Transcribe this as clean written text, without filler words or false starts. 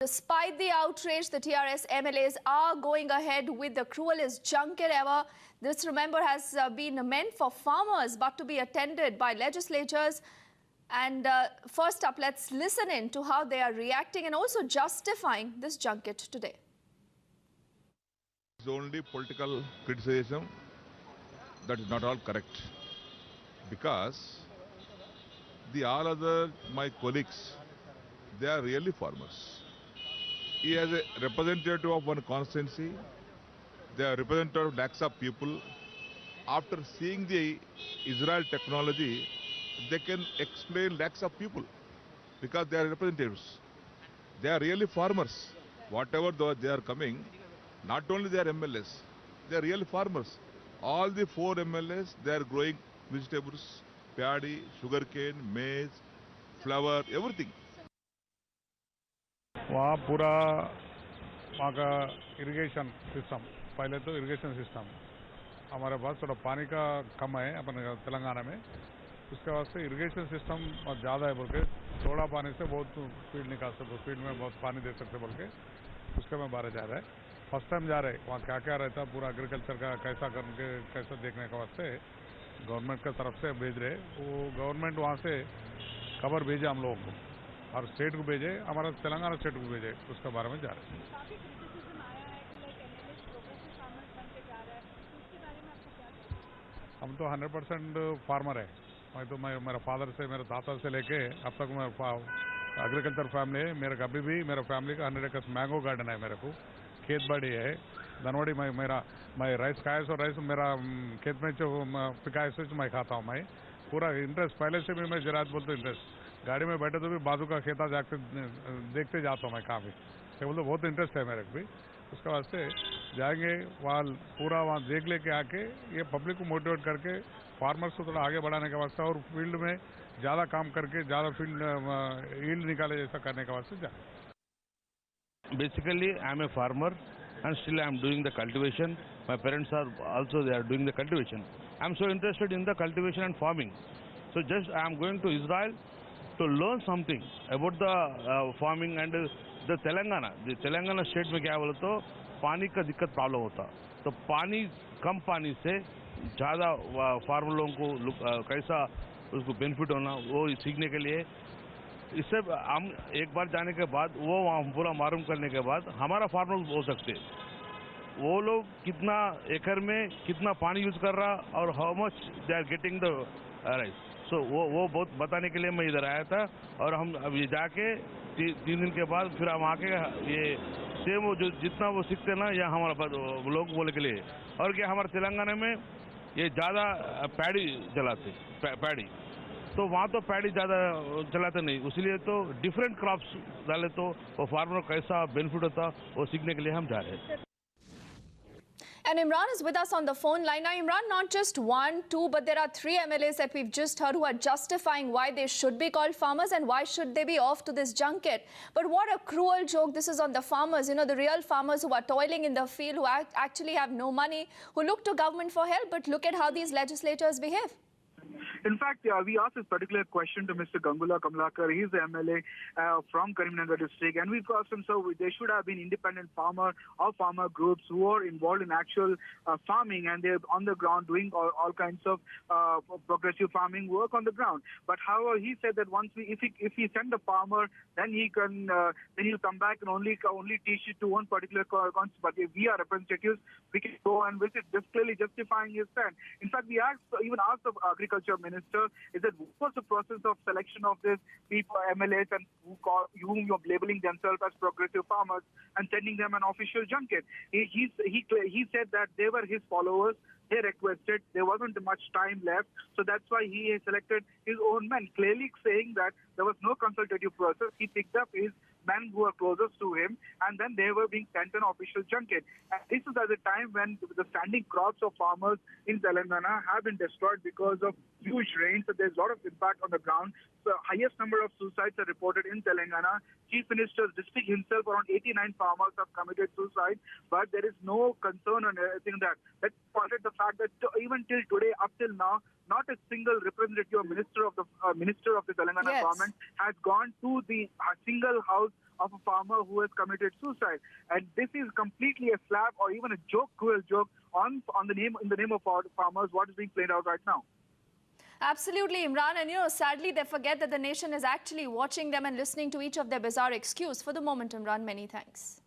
Despite the outrage, the TRS MLAs are going ahead with the cruelest junket ever. This, remember, has been meant for farmers but to be attended by legislators. And first up, let's listen in to how they are reacting and also justifying this junket today. It's only political criticism. That is not all correct. Because all other my colleagues, they are really farmers. He is a representative of one constituency. They are representative of lakhs of people. After seeing the Israel technology, they can explain lakhs of people because they are representatives. They are really farmers. Whatever they are coming, not only they are MLAs, they are really farmers. All the 4 MLAs, they are growing vegetables, paddy, sugarcane, maize, flour, everything. वहाँ पूरा वहाँ का irrigation system, पहले तो irrigation system हमारे पास थोड़ा पानी का कम है अपने तेलंगाना में, उसके वास्ते इरिगेशन सिस्टम बहुत ज़्यादा है बोल के थोड़ा पानी से बहुत फील्ड निकाल सकते, फील्ड में बहुत पानी दे सकते बोल के उसके में बारे जा रहा है। फर्स्ट टाइम जा रहे हैं, वहाँ क्या क्या रहता पूरा एग्रीकल्चर का कैसा करके कैसा देखने के वास्ते गवर्नमेंट की तरफ से भेज रहे। वो गवर्नमेंट वहाँ से खबर भेजे हम लोगों को और स्टेट को भेजे, हमारा तेलंगाना स्टेट को भेजे, उसके बारे में जा रहे हैं। हम तो 100% फार्मर है। मैं मेरा फादर से मेरे दादा से लेके अब तक मैं एग्रीकल्चर फैमिली है। मेरे अभी भी मेरा फैमिली का 100 एकड़ मैंगो गार्डन है, मेरे को खेत बाड़ी है, धनवाड़ी मैं राइस खाया सो राइस मेरा खेत में जो पिकाए सो मैं खाता हूँ। मैं पूरा इंटरेस्ट पहले से भी मैं ज़राअत बोलते इंटरेस्ट, गाड़ी में बैठे तो भी बाजू का खेता जाके देखते जाता हूँ मैं काफ़ी, तो बोलते बहुत इंटरेस्ट है मेरे को भी। उसके वास्ते जाएंगे वहाँ पूरा वहाँ देख लेके आके ये पब्लिक को मोटिवेट करके फार्मर्स को थोड़ा आगे बढ़ाने के वास्ते और फील्ड में ज़्यादा काम करके ज़्यादा यील्ड निकाले जैसा करने के वास्ते जाए। Basically, I am a farmer and still I am doing the cultivation. My parents are also they are doing the cultivation. I am so interested in the cultivation and farming. So just I am going to Israel to learn something about the farming and the Telangana. The Telangana state में क्या बोले तो पानी का दिक्कत problem होता, तो पानी कम पानी से ज़्यादा फार्मर लोगों को कैसा उसको बेनिफिट होना वो सीखने के लिए इससे हम एक बार जाने के बाद वो वहाँ पूरा मालूम करने के बाद हमारा फार्मर हो सकते वो लोग कितना एकड़ में कितना पानी यूज कर रहा और how much they are getting the rice. So वो बहुत बताने के लिए मैं इधर आया था और हम अभी जाके 3 दिन के बाद फिर हम आके ये सेम वो जो जितना वो सीखते ना या हमारा लोग बोले के लिए और क्या हमारे तेलंगाना में ये ज़्यादा पैडी जलाते पैडी, तो वहाँ तो पैडी ज़्यादा चलाते नहीं, इसलिए तो डिफरेंट क्रॉप्स डाले तो वो फार्मर कैसा बेनिफिट होता वो सीखने के लिए हम जा रहे हैं। And Imran is with us on the phone line. Now, Imran, not just 1, 2, but there are 3 MLAs that we've just heard who are justifying why they should be called farmers and why should they be off to this junket. But what a cruel joke this is on the farmers, you know, the real farmers who are toiling in the field, who actually have no money, who look to government for help, but look at how these legislators behave. In fact, we asked this particular question to Mr. Gangula Kamlakar. He's the MLA from Karimnagar district, and we've asked him, so there should have been independent farmer or farmer groups who are involved in actual farming, and they're on the ground doing all kinds of progressive farming work on the ground. But however, he said that once if he send a farmer, then he can then he'll come back and only teach it to one particular concept. But if we are representatives, we can go and visit, just clearly justifying his stand. In fact, we even asked the agriculture minister, is that what was the process of selection of these people, MLAs, and whom you're labeling themselves as progressive farmers and sending them an official junket? He said that they were his followers. They requested, there wasn't much time left, so that's why he selected his own men, clearly saying that there was no consultative process. He picked up his men who were closest to him, and then they were being sent an official junket. And this is at the time when the standing crops of farmers in Telangana have been destroyed because of huge rains. So there's a lot of impact on the ground. The highest number of suicides are reported in Telangana. Chief Minister's district himself, around 89 farmers have committed suicide, but there is no concern on anything that. That pointed the fact that even till today, up till now, not a single representative or minister of the Telangana government has gone to the single house of a farmer who has committed suicide. And this is completely a slap or even a joke, cruel joke in the name of farmers, what is being played out right now. Absolutely, Imran. And sadly, they forget that the nation is actually watching them and listening to each of their bizarre excuses. For the moment, Imran, many thanks.